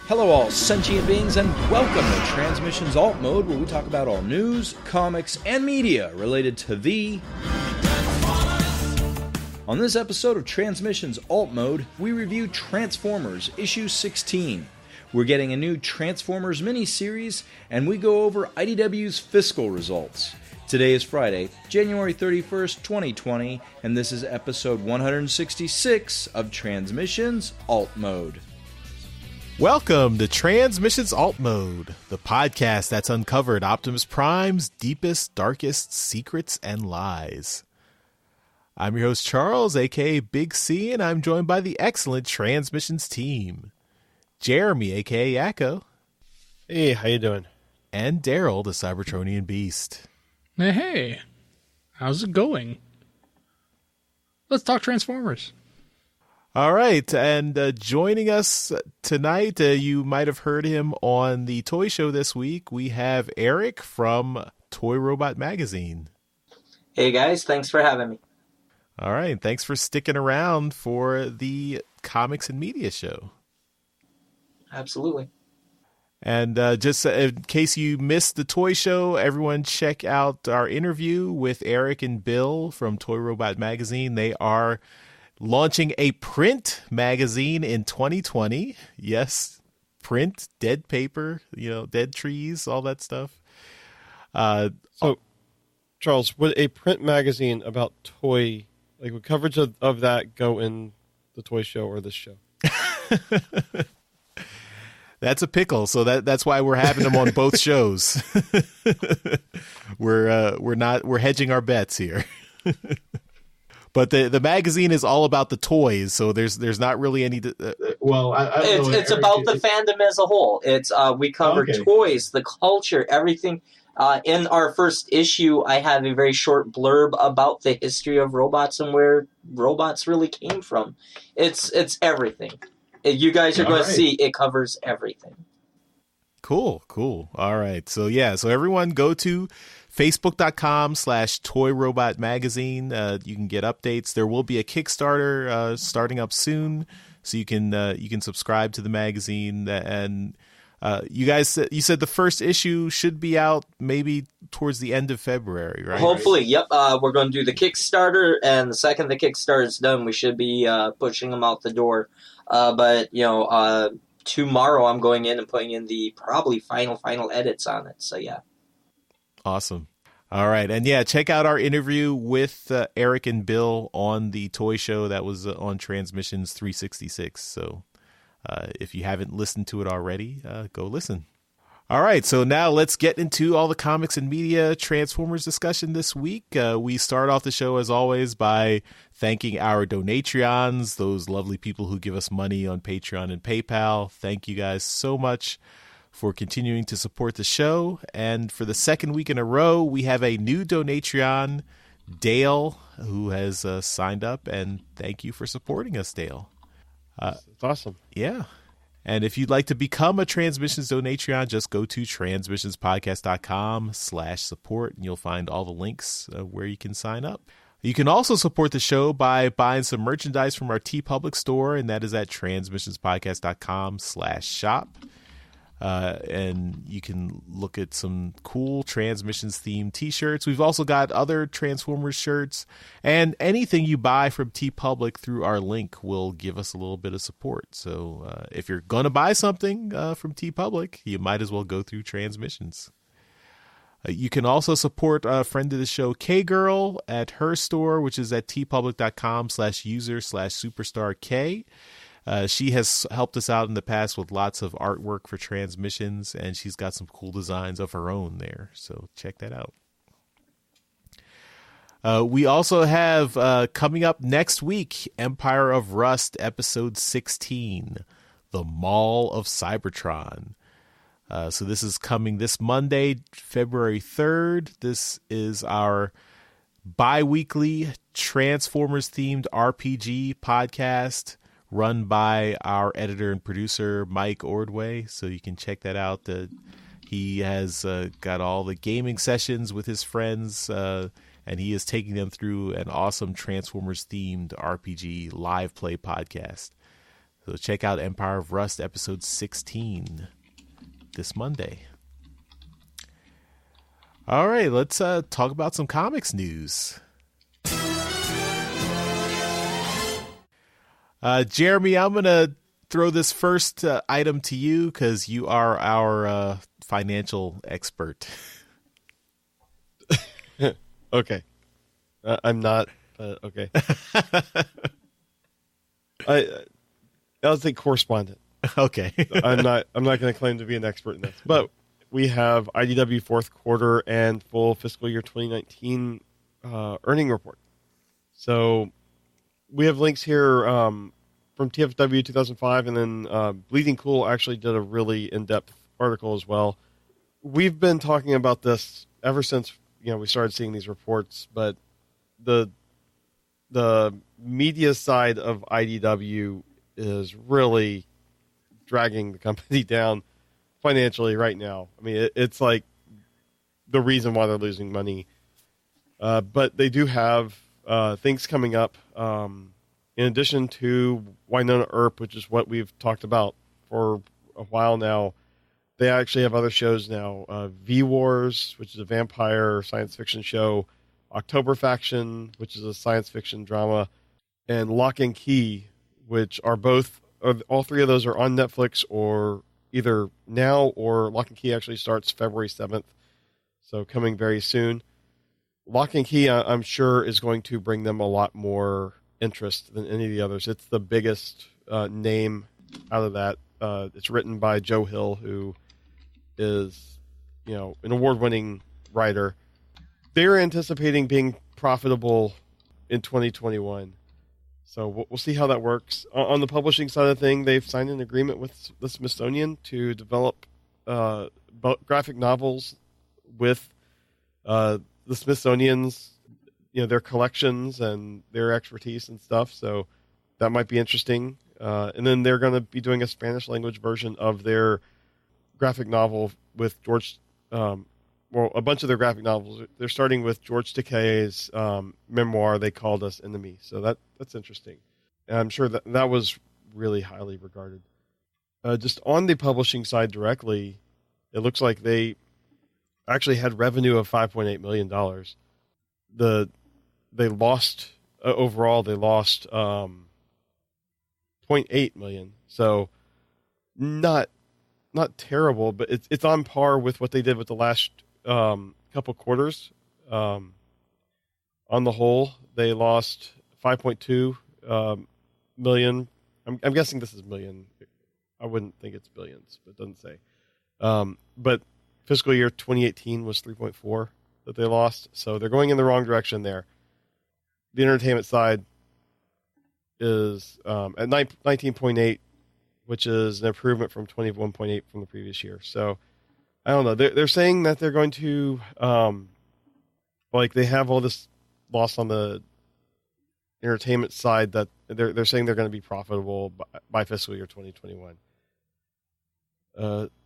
Hello all sentient beings and welcome to Transmissions Alt Mode, where we talk about all news, comics, and media related to the... On this episode of Transmissions Alt Mode, we review Transformers issue 16. We're getting a new Transformers miniseries, and we go over IDW's fiscal results. Today is Friday, January 31st, 2020, and this is episode 166 of Transmissions Alt Mode. Welcome to Transmissions Alt Mode, the podcast that's uncovered Optimus Prime's deepest, darkest secrets and lies. I'm your host, Charles, aka Big C, and I'm joined by the excellent Transmissions team. Jeremy, aka Yakko. Hey, how you doing? And Daryl, the Cybertronian Beast. Hey, how's it going? Let's talk Transformers. All right, and joining us tonight, you might have heard him on the toy show this week. We have Eric from Toy Robot Magazine. Hey guys, thanks for having me. All right, thanks for sticking around for the comics and media show. Absolutely. And just in case you missed the toy show, everyone check out our interview with Eric and Bill from Toy Robot Magazine. They are launching a print magazine in 2020. Yes, print, dead paper, dead trees, all that stuff. So, Charles, would a print magazine about toy, would coverage of that go in the toy show or this show? That's a pickle. So that's why we're having them on both shows. We're hedging our bets here. But the magazine is all about the toys, so there's not really any. Well, I don't know. It's about the fandom as a whole. It's we cover toys, the culture, everything. In our first issue, I have a very short blurb about the history of robots and where robots really came from. It's everything. You guys are going to see it covers everything. Cool. All right. So everyone go to Facebook.com/Toy Robot Magazine. You can get updates. There will be a Kickstarter starting up soon, so you can subscribe to the magazine. And you said the first issue should be out maybe towards the end of February, right? Hopefully, yep. We're going to do the Kickstarter, and the second the Kickstarter is done, we should be pushing them out the door. But tomorrow I'm going in and putting in the probably final edits on it. So yeah. Awesome. All right. And check out our interview with Eric and Bill on the toy show that was on Transmissions 366. So if you haven't listened to it already, go listen. All right. So now let's get into all the comics and media Transformers discussion this week. We start off the show, as always, by thanking our Donatreons, those lovely people who give us money on Patreon and PayPal. Thank you guys so much for continuing to support the show. And for the second week in a row, we have a new Donatreon, Dale, who has signed up. And thank you for supporting us, Dale. It's awesome. Yeah. And if you'd like to become a Transmissions Donatreon, just go to transmissionspodcast.com/support, and you'll find all the links where you can sign up. You can also support the show by buying some merchandise from our TeePublic store, and that is at transmissionspodcast.com/shop. And you can look at some cool Transmissions themed t-shirts. We've also got other Transformers shirts, and anything you buy from TeePublic through our link will give us a little bit of support. So if you're going to buy something from TeePublic, you might as well go through Transmissions. You can also support a friend of the show, K-Girl, at her store, which is at teepublic.com/user/superstark. She has helped us out in the past with lots of artwork for Transmissions, and she's got some cool designs of her own there. So check that out. We also have coming up next week, Empire of Rust, episode 16, The Mall of Cybertron. So this is coming this Monday, February 3rd. This is our bi-weekly Transformers-themed RPG podcast run by our editor and producer, Mike Ordway. So you can check that out. He has got all the gaming sessions with his friends, and he is taking them through an awesome Transformers-themed RPG live play podcast. So check out Empire of Rust episode 16 this Monday. All right, let's talk about some comics news. Jeremy, I'm going to throw this first item to you because you are our financial expert. Okay. I'm not, okay. I'll say correspondent. Okay. I'm not going to claim to be an expert in this, but we have IDW fourth quarter and full fiscal year 2019 earning report. So we have links here from TFW 2005, and then Bleeding Cool actually did a really in-depth article as well. We've been talking about this ever since we started seeing these reports, but the media side of IDW is really dragging the company down financially right now. I mean, it's like the reason why they're losing money. But they do have things coming up. In addition to Winona Earp, which is what we've talked about for a while now, they actually have other shows now. V-Wars, which is a vampire science fiction show. October Faction, which is a science fiction drama. And Lock and Key, which are all three of those are on Netflix or either now, or Lock and Key actually starts February 7th. So coming very soon. Lock and Key, I'm sure, is going to bring them a lot more interest than any of the others. It's the biggest name out of that. It's written by Joe Hill, who is, an award-winning writer. They're anticipating being profitable in 2021. So we'll see how that works. On the publishing side of the thing, they've signed an agreement with the Smithsonian to develop graphic novels with the Smithsonian's, their collections and their expertise and stuff. So that might be interesting. And then they're going to be doing a Spanish language version of their graphic novel with George. A bunch of their graphic novels. They're starting with George Takei's memoir, They Called Us Enemy. So that's interesting. And I'm sure that was really highly regarded. Just on the publishing side directly, it looks like they actually had revenue of $5.8 million. They lost overall. They lost $0.8 million. So not terrible, but it's on par with what they did with the last couple quarters. On the whole, they lost 5.2 million. I'm guessing this is million. I wouldn't think it's billions, but it doesn't say. But fiscal year 2018 was 3.4 that they lost, so they're going in the wrong direction there. The entertainment side is at 19.8, which is an improvement from 21.8 from the previous year. So I don't know. They're saying that they're going to they have all this loss on the entertainment side, that they're saying they're going to be profitable by fiscal year 2021.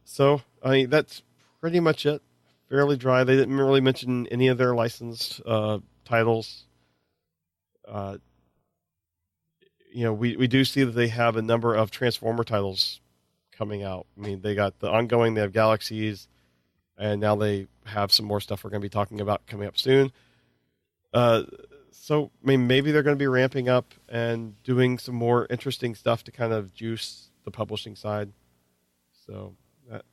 So I mean, that's pretty much it. Fairly dry. They didn't really mention any of their licensed titles. We do see that they have a number of Transformer titles coming out. I mean, they got the ongoing, they have Galaxies, and now they have some more stuff we're going to be talking about coming up soon. So, I mean, maybe they're going to be ramping up and doing some more interesting stuff to kind of juice the publishing side. So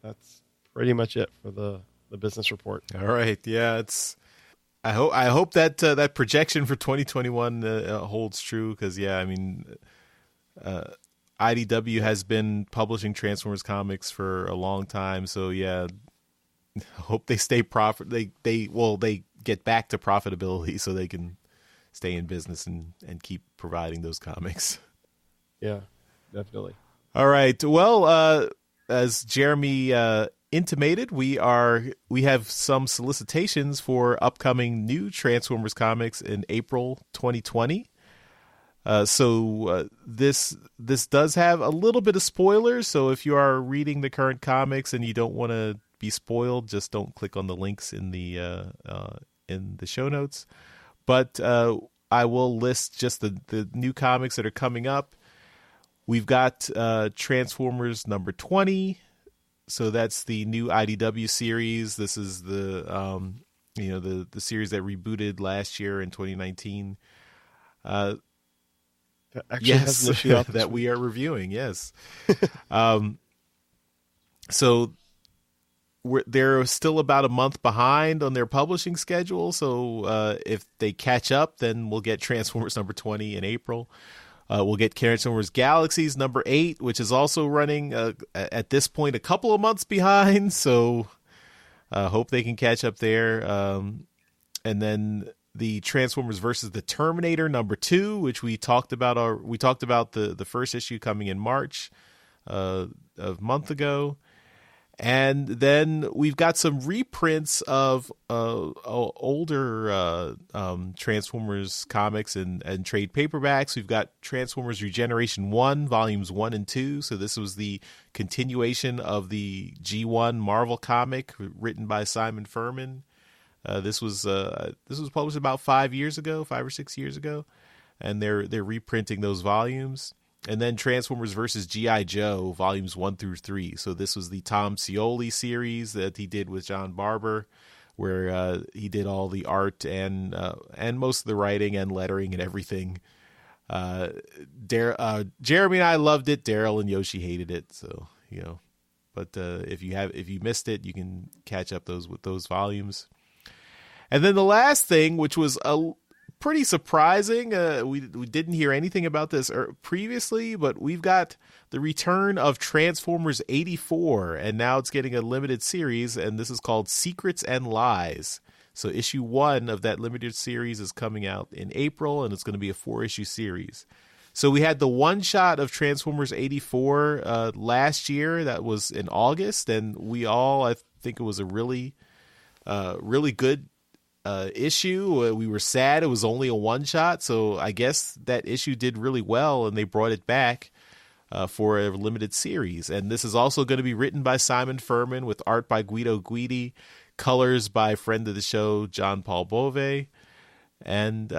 that's pretty much it for the business report. All right. Yeah, I hope that that projection for 2021 holds true, because I mean, IDW has been publishing Transformers comics for a long time, so I hope they stay they get back to profitability so they can stay in business and keep providing those comics. Yeah, definitely. All right. Well, as Jeremy intimated, we have some solicitations for upcoming new Transformers comics in April 2020. So this does have a little bit of spoilers. So if you are reading the current comics and you don't want to be spoiled, just don't click on the links in the show notes. But I will list just the new comics that are coming up. We've got Transformers number 20. So that's the new IDW series. This is the the series that rebooted last year in 2019. Yes, that we are reviewing. Yes. So they're still about a month behind on their publishing schedule. So if they catch up, then we'll get Transformers number 20 in April. We'll get Transformers Galaxies number 8, which is also running at this point a couple of months behind. So hope they can catch up there. And then the Transformers versus the Terminator number 2, which we talked about. We talked about the first issue coming in March a month ago. And then we've got some reprints of older Transformers comics and trade paperbacks. We've got Transformers Regeneration 1, Volumes 1 and 2. So this was the continuation of the G1 Marvel comic written by Simon Furman. This was published about 5 or 6 years ago. And they're reprinting those volumes. And then Transformers versus G.I. Joe, volumes 1 through 3. So this was the Tom Scioli series that he did with John Barber, where he did all the art and most of the writing and lettering and everything. Jeremy and I loved it. Daryl and Yoshi hated it. So but if you missed it, you can catch up with those volumes. And then the last thing, which was pretty surprising. We didn't hear anything about this previously, but we've got the return of Transformers 84, and now it's getting a limited series, and this is called Secrets and Lies. So issue 1 of that limited series is coming out in April, and it's going to be a 4-issue series. So we had the one shot of Transformers 84 last year. That was in August, and I think it was a really good issue. We were sad it was only a one shot, so I guess that issue did really well, and they brought it back for a limited series. And this is also going to be written by Simon Furman with art by Guido Guidi, colors by friend of the show John Paul Bove, and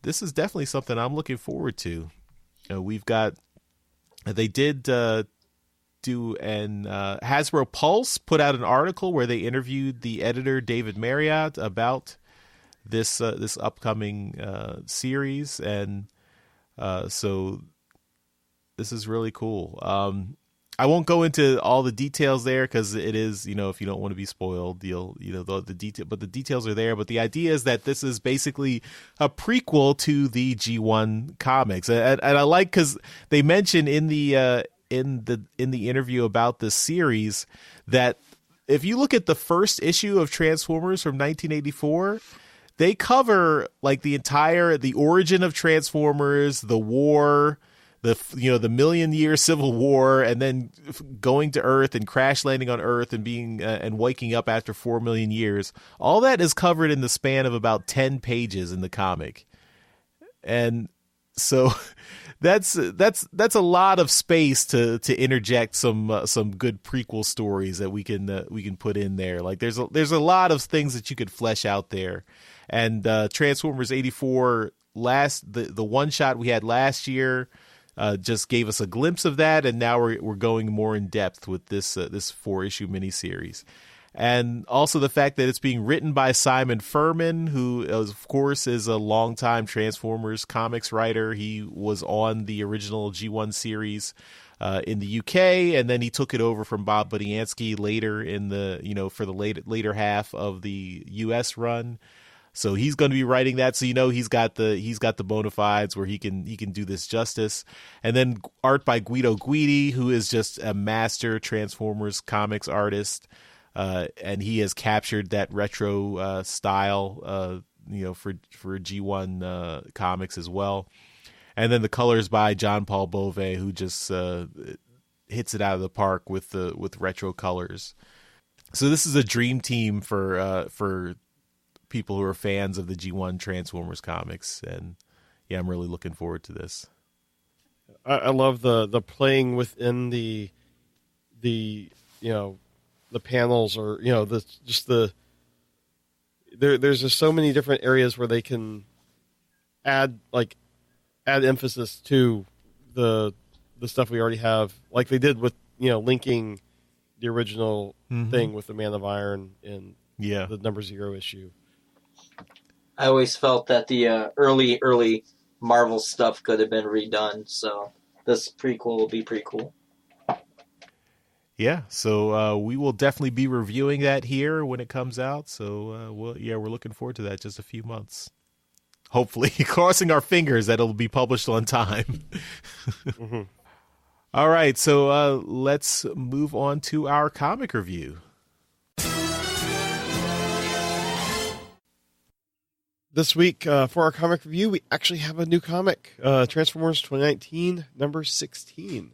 this is definitely something I'm looking forward to. They did do an Hasbro Pulse put out an article where they interviewed the editor David Marriott about this upcoming series, and so this is really cool. I won't go into all the details there because it is, if you don't want to be spoiled, the detail, but the details are there. But the idea is that this is basically a prequel to the G1 comics, and I like because they mention in the interview about this series that if you look at the first issue of Transformers from 1984, they cover like the origin of Transformers, the war, the million-year civil war, and then going to Earth and crash landing on Earth and being and waking up after 4 million years. All that is covered in the span of about 10 pages in the comic, and so that's a lot of space to interject some good prequel stories that we can put in there. Like there's a lot of things that you could flesh out there. And Transformers 84 the one shot we had last year just gave us a glimpse of that, and now we're going more in depth with this 4-issue miniseries. And also the fact that it's being written by Simon Furman, who, of course, is a longtime Transformers comics writer. He was on the original G1 series in the UK, and then he took it over from Bob Budiansky later in the for the later half of the US run. So he's going to be writing that. So he's got the bona fides where he can do this justice. And then art by Guido Guidi, who is just a master Transformers comics artist. And he has captured that retro style, for G1 comics as well. And then the colors by John Paul Bove, who just hits it out of the park with retro colors. So this is a dream team for people who are fans of the G1 Transformers comics, and yeah, I'm really looking forward to this. I love the playing within the panels, or there's just so many different areas where they can add emphasis to the the stuff we already have, like they did with linking the original thing with the Man of Iron in the number 0 issue. I always felt that the early Marvel stuff could have been redone, so this prequel will be pretty cool. Yeah, so we will definitely be reviewing that here when it comes out. So we're looking forward to that. Just a few months, hopefully, crossing our fingers that it'll be published on time. All right, so let's move on to our comic review. This week, for our comic review, we actually have a new comic, Transformers 2019, number 16.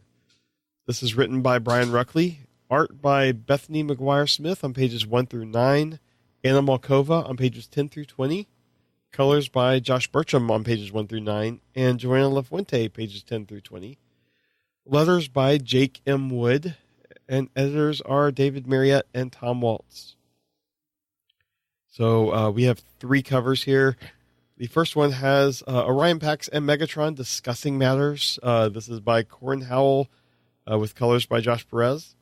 This is written by Brian Ruckley, art by Bethany McGuire-Smith on pages 1 through 9, Anna Malkova on pages 10 through 20, colors by Josh Burcham on pages 1 through 9, and Joanna LaFuente, pages 10 through 20. Letters by Jake M. Wood, and editors are David Marriott and Tom Waltz. So we have 3 covers here. The first one has Orion Pax and Megatron discussing matters. This is by Corin Howell with colors by Josh Perez.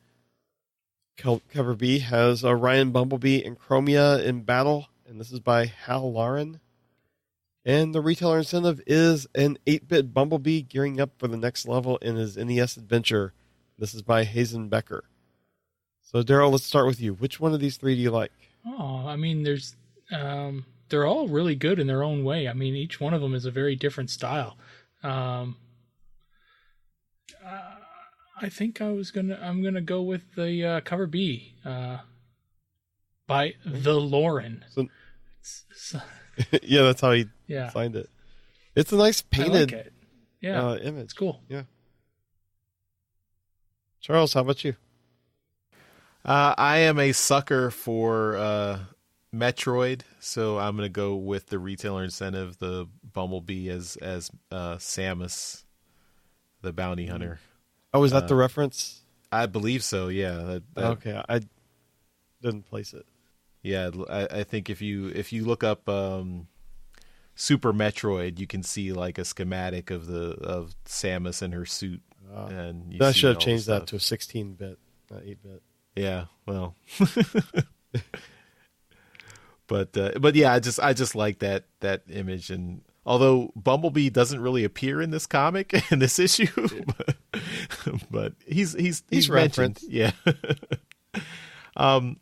Cover B has Orion, Bumblebee, and Chromia in battle, and this is by Hal Lauren. And the retailer incentive is an 8-bit Bumblebee gearing up for the next level in his NES adventure. This is by Hazen Becker. So, Daryl, let's start with you. Which one of these 3 do you like? Oh, I mean, they're all really good in their own way. I mean, each one of them is a very different style. I think I'm gonna go with the cover B by the Lauren. Yeah, that's how he signed it. It's a nice painted image. It's cool. Yeah. Charles, how about you? I am a sucker for Metroid, so I'm going to go with the retailer incentive, the Bumblebee as Samus, the bounty hunter. Oh, is that the reference? I believe so, yeah. Okay, I didn't place it. Yeah, I think if you look up Super Metroid, you can see like a schematic of Samus and her suit. And I should have changed that to a 16-bit, not 8-bit. Yeah, well, but yeah, I just like that image, and although Bumblebee doesn't really appear in this comic in this issue, but he's mentioned. Yeah. I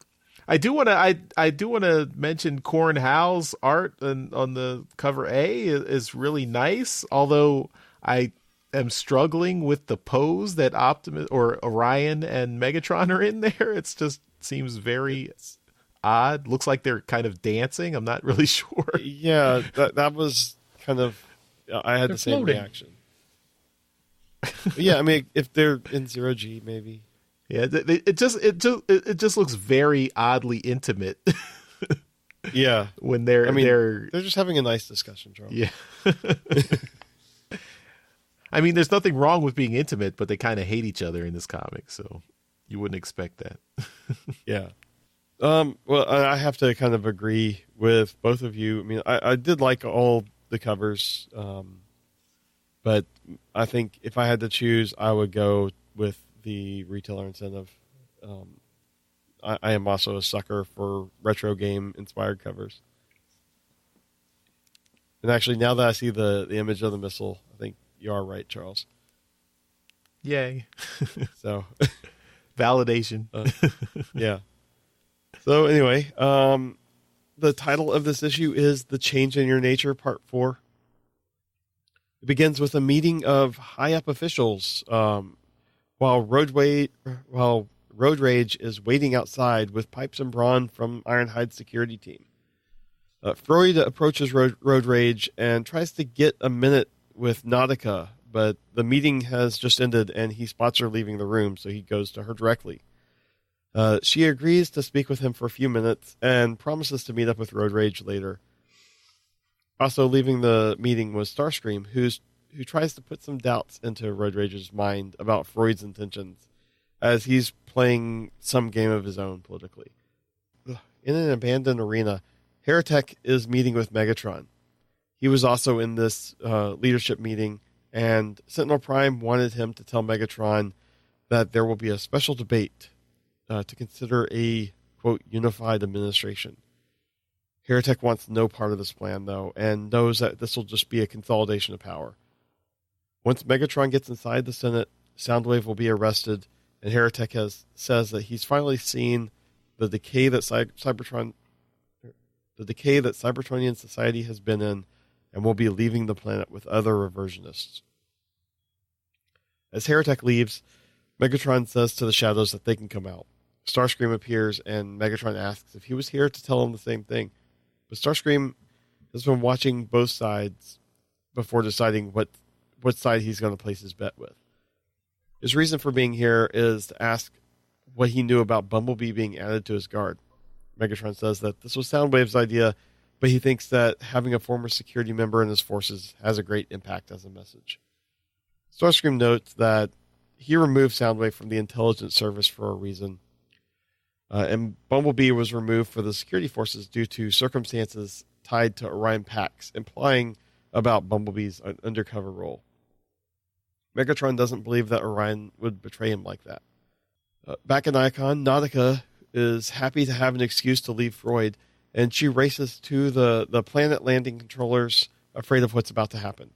do want to mention Corin Howell's art on the cover A is really nice, although I am struggling with the pose that Optimus or Orion and Megatron are in there. It just seems very odd. Looks like they're kind of dancing. I'm not really sure. Yeah, that was kind of. I had the same reaction. Yeah, I mean, if they're in 0G, maybe. Yeah, it just looks very oddly intimate. Yeah, when they're just having a nice discussion, Charles. Yeah. I mean, there's nothing wrong with being intimate, but they kind of hate each other in this comic, so you wouldn't expect that. Yeah. Well, I have to kind of agree with both of you. I mean, I did like all the covers, but I think if I had to choose, I would go with the retailer incentive. I am also a sucker for retro game inspired covers. And actually, now that I see the image of the missile, I think you are right, Charles. Yay. So, validation. Yeah. So anyway, the title of this issue is The Change in Your Nature, Part 4. It begins with a meeting of high-up officials while Road Rage is waiting outside with pipes and brawn from Ironhide's security team. Freud approaches Road Rage and tries to get a minute with Nautica, but the meeting has just ended and he spots her leaving the room, so he goes to her directly. She agrees to speak with him for a few minutes and promises to meet up with Road Rage later. Also leaving the meeting was Starscream, who tries to put some doubts into Road Rage's mind about Freud's intentions, as he's playing some game of his own politically. In an abandoned arena, Heretic is meeting with Megatron. He was also in this leadership meeting, and Sentinel Prime wanted him to tell Megatron that there will be a special debate to consider a, quote, unified administration. Heretic wants no part of this plan, though, and knows that this will just be a consolidation of power. Once Megatron gets inside the Senate, Soundwave will be arrested, and Heretic says that he's finally seen the decay that Cybertronian society has been in, and will be leaving the planet with other reversionists. As Heretic leaves, Megatron says to the Shadows that they can come out. Starscream appears, and Megatron asks if he was here to tell him the same thing. But Starscream has been watching both sides before deciding what side he's going to place his bet with. His reason for being here is to ask what he knew about Bumblebee being added to his guard. Megatron says that this was Soundwave's idea, but he thinks that having a former security member in his forces has a great impact as a message. Starscream notes that he removed Soundwave from the intelligence service for a reason, and Bumblebee was removed for the security forces due to circumstances tied to Orion Pax, implying about Bumblebee's undercover role. Megatron doesn't believe that Orion would betray him like that. Back in Icon, Nautica is happy to have an excuse to leave Freud, and she races to the planet landing controllers, afraid of what's about to happen.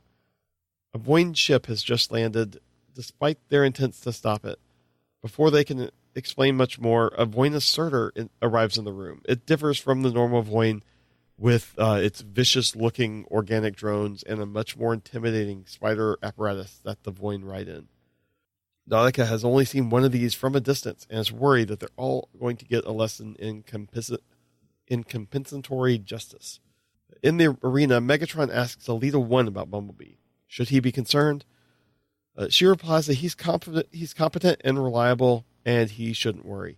A Voyn ship has just landed, despite their intents to stop it. Before they can explain much more, a Voyn asserter arrives in the room. It differs from the normal Voyn with its vicious-looking organic drones and a much more intimidating spider apparatus that the Voyn ride in. Nautica has only seen one of these from a distance and is worried that they're all going to get a lesson in compensatory justice. In the arena, Megatron asks Alita 1 about Bumblebee. Should he be concerned? She replies that he's competent and reliable, and he shouldn't worry.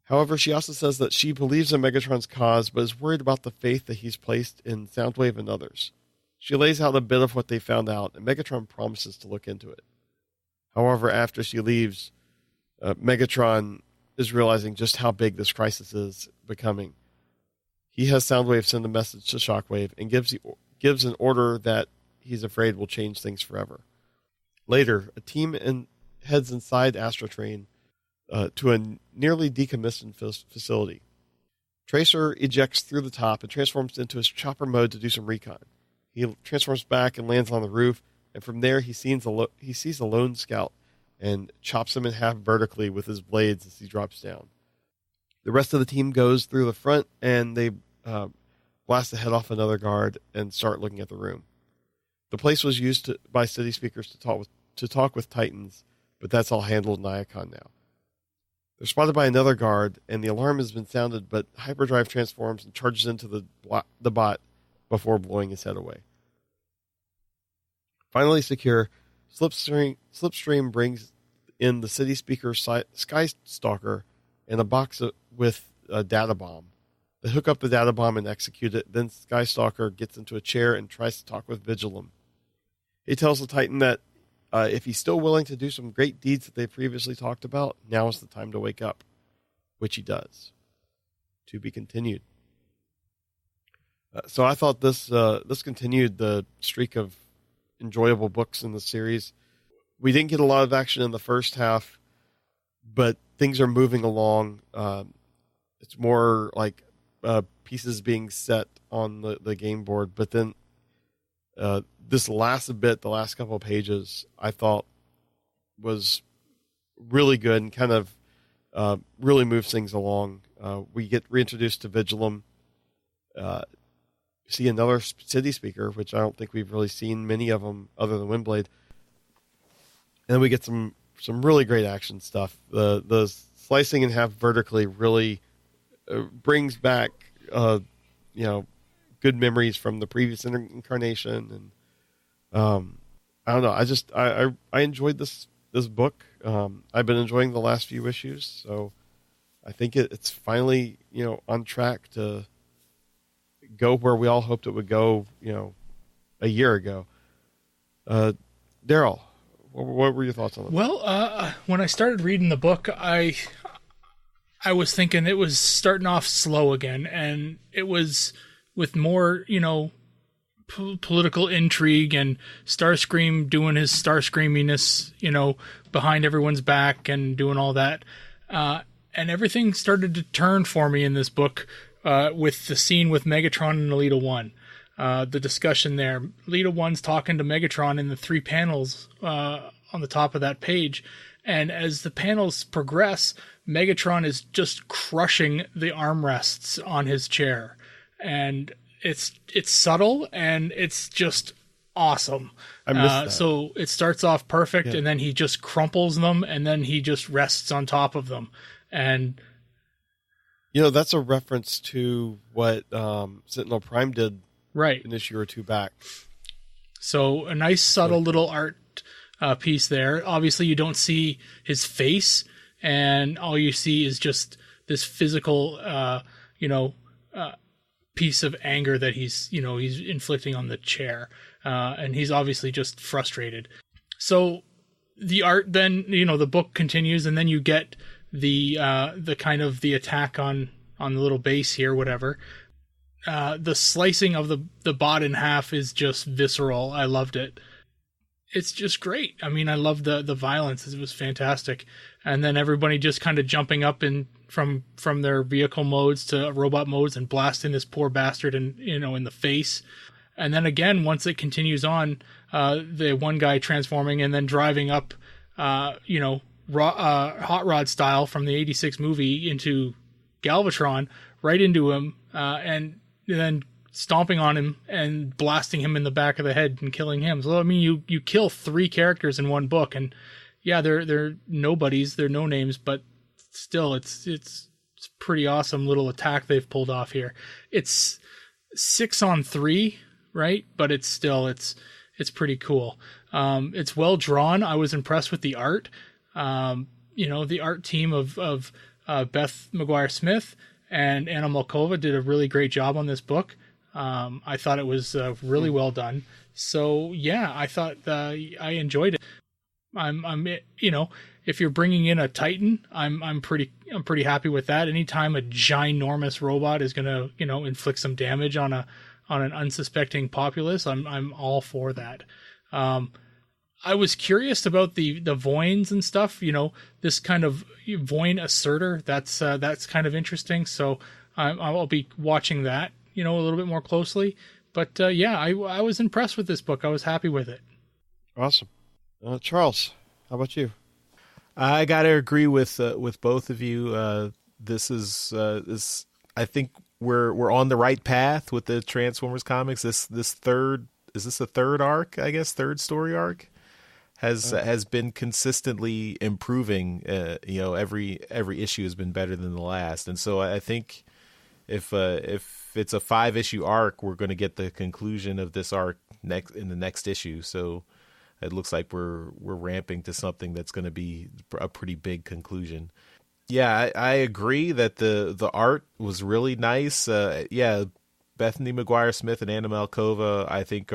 However, she also says that she believes in Megatron's cause, but is worried about the faith that he's placed in Soundwave and others. She lays out a bit of what they found out, and Megatron promises to look into it. However, after she leaves, Megatron is realizing just how big this crisis is becoming. He has Soundwave send a message to Shockwave and gives an order that he's afraid will change things forever. Later, a team heads inside Astrotrain to a nearly decommissioned facility. Tracer ejects through the top and transforms into his chopper mode to do some recon. He transforms back and lands on the roof, and from there he sees a lone scout and chops him in half vertically with his blades as he drops down. The rest of the team goes through the front, and they blast the head off another guard and start looking at the room. The place was used by city speakers to talk with Titans, but that's all handled in Iacon now. They're spotted by another guard, and the alarm has been sounded, but Hyperdrive transforms and charges into the bot before blowing his head away. Finally secure, Slipstream brings in the city speaker Skystalker and a box with a data bomb. They hook up the data bomb and execute it. Then Skystalker gets into a chair and tries to talk with Vigilum. He tells the Titan that if he's still willing to do some great deeds that they previously talked about, now is the time to wake up, which he does. To be continued. So I thought this continued the streak of enjoyable books in the series. We didn't get a lot of action in the first half, but things are moving along. It's more like pieces being set on the game board, but then this last couple of pages, I thought was really good and kind of really moves things along. We get reintroduced to Vigilum, see another city speaker, which I don't think we've really seen many of them other than Windblade. And then we get some really great action stuff. The slicing in half vertically really brings back good memories from the previous incarnation, and I don't know. I enjoyed this book. I've been enjoying the last few issues, so I think it's finally on track to go where we all hoped it would go. A year ago. Daryl, what were your thoughts on it? Well, when I started reading the book, I was thinking it was starting off slow again, and it was with more, political intrigue and Starscream doing his Starscreaminess, behind everyone's back and doing all that. And everything started to turn for me in this book with the scene with Megatron and Elita 1. The discussion there. Elita 1's talking to Megatron in the 3 panels on the top of that page. And as the panels progress, Megatron is just crushing the armrests on his chair. And it's subtle and it's just awesome. I missed that. So it starts off perfect, and then he just crumples them, and then he just rests on top of them. And that's a reference to what Sentinel Prime did an issue or 2 back. So a nice subtle little art piece there. Obviously, you don't see his face, and all you see is just this physical, piece of anger that he's inflicting on the chair, and he's obviously just frustrated. So the art then, the book continues, and then you get the kind of the attack on the little base here, whatever. The slicing of the bot in half is just visceral. I loved it. It's just great. I mean, I love the violence. It was fantastic. And then everybody just kind of jumping up from their vehicle modes to robot modes and blasting this poor bastard in the face. And then again, once it continues on, the one guy transforming and then driving up, hot rod style from the 86 movie into Galvatron, right into him, and then stomping on him and blasting him in the back of the head and killing him. So, I mean, you kill 3 characters in one book, and yeah, they're nobodies, they're no names, but still, it's pretty awesome little attack they've pulled off here. It's 6-on-3, right? But it's still, it's pretty cool. It's well drawn. I was impressed with the art. The art team of Beth McGuire-Smith and Anna Malkova did a really great job on this book. I thought it was really well done. So yeah, I thought I enjoyed it. I'm if you're bringing in a Titan, I'm pretty happy with that. Anytime a ginormous robot is gonna inflict some damage on an unsuspecting populace, I'm all for that. I was curious about the Voynes and stuff. This kind of Voyne asserter. That's kind of interesting. So I'll be watching that a little bit more closely. But I was impressed with this book. I was happy with it. Awesome. Charles, how about you? I gotta agree with both of you. This is I think we're on the right path with the Transformers comics. Is this a third arc? I guess third story arc has been consistently improving. Every issue has been better than the last, and so I think if it's a 5-issue arc, we're going to get the conclusion of this arc in the next issue. So it looks like we're ramping to something that's going to be a pretty big conclusion. Yeah, I agree that the art was really nice. Bethany McGuire-Smith and Anna Malkova, I think,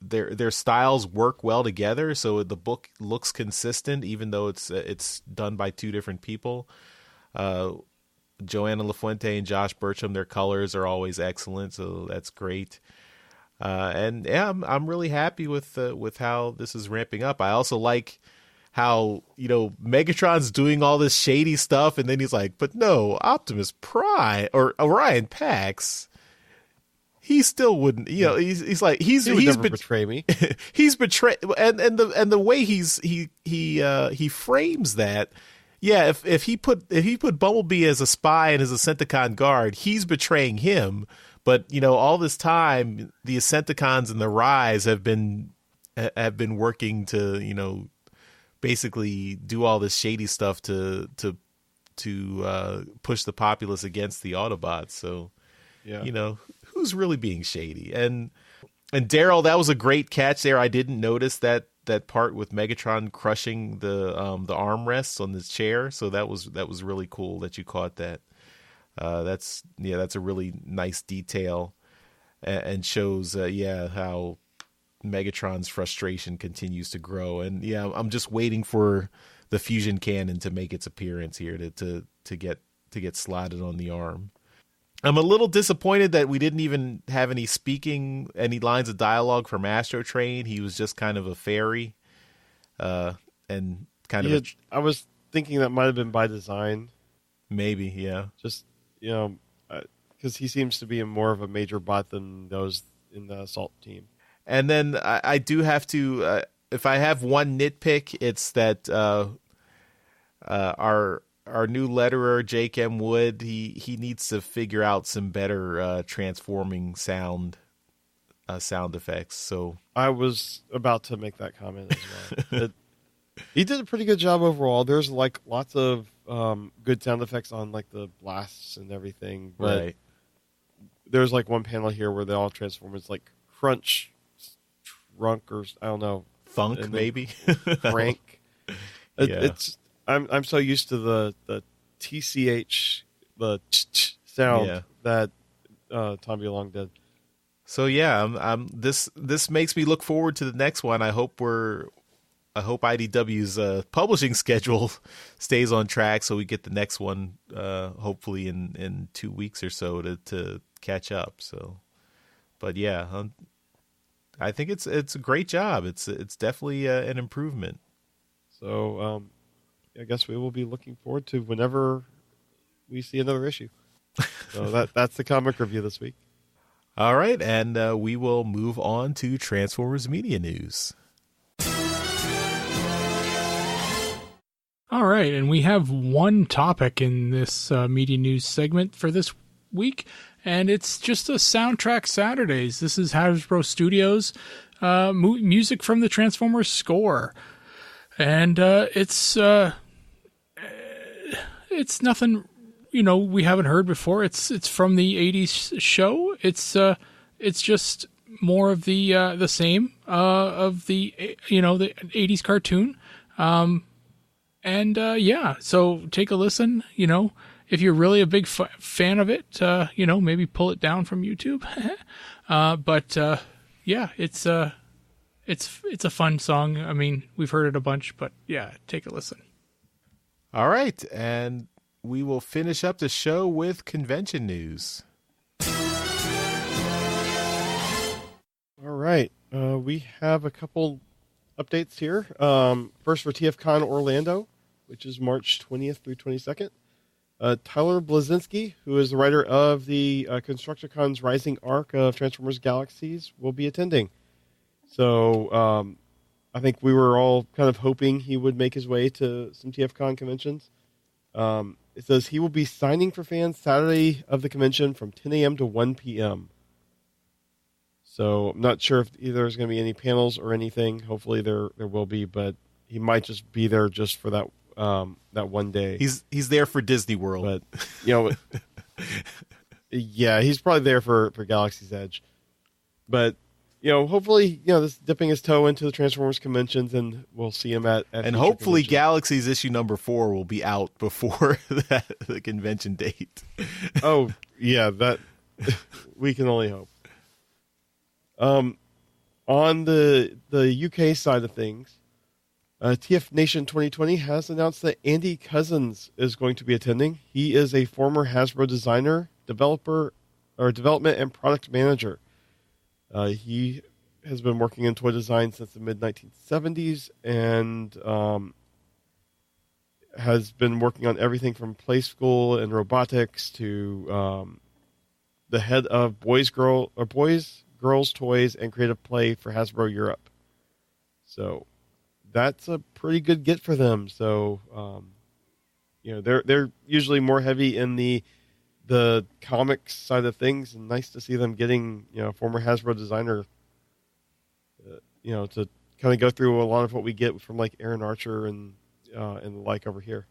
their styles work well together. So the book looks consistent, even though it's done by 2 different people. Joanna LaFuente and Josh Burcham, their colors are always excellent, so that's great. And yeah, I'm really happy with how this is ramping up. I also like how Megatron's doing all this shady stuff, and then he's like, "But no, Optimus Prime or Orion Pax, he still wouldn't." He's like he's never betray me. He's betrayed, and the way he frames that. Yeah, if he put Bumblebee as a spy and as a Senticon guard, he's betraying him. But all this time, the Decepticons and the Rise have been working to basically do all this shady stuff to push the populace against the Autobots. So who's really being shady? And Daryl, that was a great catch there. I didn't notice that part with Megatron crushing the armrests on his chair. So that was really cool that you caught that. That's a really nice detail, and shows how Megatron's frustration continues to grow. And I'm just waiting for the fusion cannon to make its appearance here to get slotted on the arm. I'm a little disappointed that we didn't even have any lines of dialogue from Astro Train. He was just kind of a fairy, and kind of. I was thinking that might have been by design. Maybe, yeah. Just because he seems to be more of a major bot than those in the Assault team. And then I do have to, if I have one nitpick, it's that our new letterer, Jake M. Wood, he needs to figure out some better transforming sound effects. So I was about to make that comment as well. He did a pretty good job overall. There's like lots of good sound effects on like the blasts and everything. But right. There's like one panel here where they all transform. It's like crunch, trunk, or I don't know, funk maybe, crank. Yeah. I'm so used to the TCH, the sound that Tom Belong did. So yeah, this makes me look forward to the next one. I hope IDW's publishing schedule stays on track so we get the next one hopefully in 2 weeks or so to catch up. So, but yeah, I think it's a great job. It's definitely an improvement. So I guess we will be looking forward to whenever we see another issue. So that's the comic review this week. All right, and we will move on to Transformers Media News. All right, and we have one topic in this Media News segment for this week, and it's just a Soundtrack Saturdays. This is Hasbro Studios music from the Transformers score. And it's nothing, we haven't heard before. It's from the 80s show. It's just more of the same of the the 80s cartoon. So take a listen. If you're really a big fan of it, maybe pull it down from YouTube. It's a fun song. I mean, we've heard it a bunch, but yeah, take a listen. All right, and we will finish up the show with convention news. All right, we have a couple updates here. First for TFCon Orlando, which is March 20th through 22nd. Tyler Blazinski, who is the writer of the Constructicon's Rising Arc of Transformers Galaxies, will be attending. So I think we were all kind of hoping he would make his way to some TFCon conventions. It says he will be signing for fans Saturday of the convention from 10 a.m. to 1 p.m. So I'm not sure if either there's going to be any panels or anything. Hopefully there will be, but he might just be there just for that one day. He's there for Disney World, but yeah, he's probably there for Galaxy's Edge. But hopefully, this dipping his toe into the Transformers conventions, and we'll see him at and hopefully Galaxy's issue number 4 will be out before the convention date. Oh yeah, that we can only hope. On the UK side of things, TF Nation 2020 has announced that Andy Cousins is going to be attending. He is a former Hasbro designer, development and product manager. He has been working in toy design since the mid-1970s and has been working on everything from play school and robotics to the head of Boys, Girls Toys, and Creative Play for Hasbro Europe. So that's a pretty good get for them. So, they're usually more heavy in the comics side of things, and nice to see them getting, former Hasbro designer, to kind of go through a lot of what we get from like Aaron Archer and the like over here.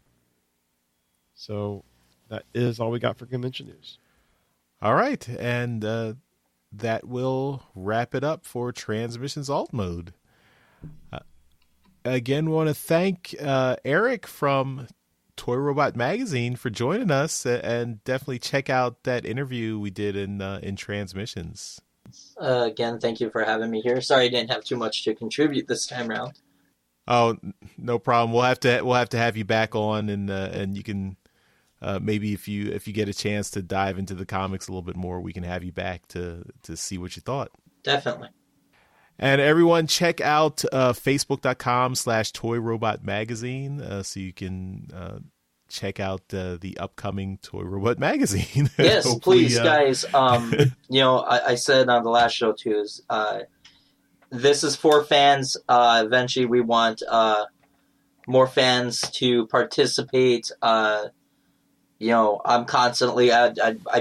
So that is all we got for convention news. All right. And, that will wrap it up for Transmissions Alt Mode. Again, want to thank Eric from Toy Robot Magazine for joining us, and definitely check out that interview we did in Transmissions. Again, thank you for having me here. Sorry I didn't have too much to contribute this time around. Oh, no problem. We'll have to have you back on, and you can maybe if you get a chance to dive into the comics a little bit more, we can have you back to see what you thought. Definitely. And everyone, check out facebook.com/Toy Robot Magazine so you can check out the upcoming Toy Robot Magazine. Yes, please, guys. I said on the last show too, is this is for fans. Eventually, we want more fans to participate. I'm constantly. I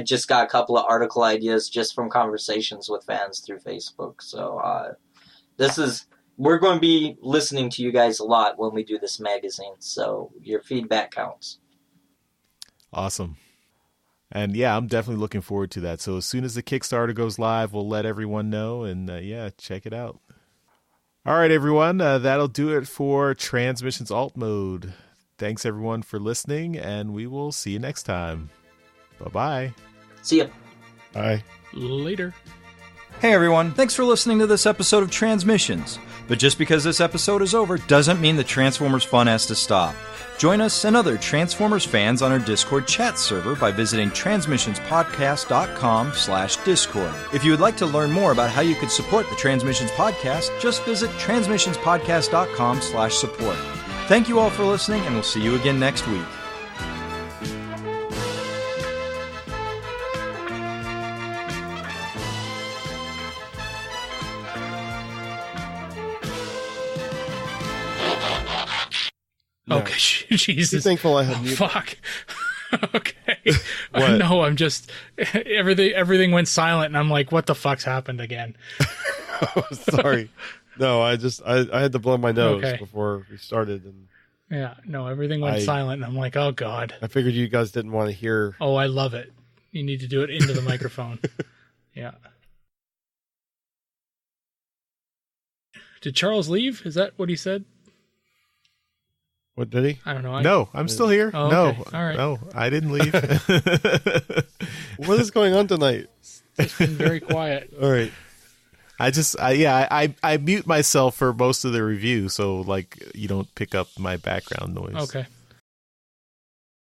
just got a couple of article ideas just from conversations with fans through Facebook. So we're going to be listening to you guys a lot when we do this magazine. So your feedback counts. Awesome. And yeah, I'm definitely looking forward to that. So as soon as the Kickstarter goes live, we'll let everyone know, and check it out. All right, everyone, that'll do it for Transmissions Alt Mode. Thanks, everyone, for listening, and we will see you next time. Bye-bye. See ya. Bye. Later. Hey, everyone. Thanks for listening to this episode of Transmissions. But just because this episode is over doesn't mean the Transformers fun has to stop. Join us and other Transformers fans on our Discord chat server by visiting transmissionspodcast.com/Discord. If you would like to learn more about how you could support the Transmissions Podcast, just visit transmissionspodcast.com/support. Thank you all for listening, and we'll see you again next week. No. Okay, Jesus. I'm thankful I have muted. Fuck. Okay. No, I'm just everything went silent, and I'm like, what the fuck's happened again? Oh, sorry. No, I had to blow my nose Okay. before we started, and Yeah, no, everything went silent, and I'm like, oh god. I figured you guys didn't want to hear. Oh, I love it. You need to do it into the microphone. Yeah. Did Charles leave? Is that what he said? What did he? I don't know. No, I'm still here. Oh, No, okay. All right. no, I didn't leave. What is going on tonight? It's been very quiet. All right. I mute myself for most of the review, so like you don't pick up my background noise. Okay.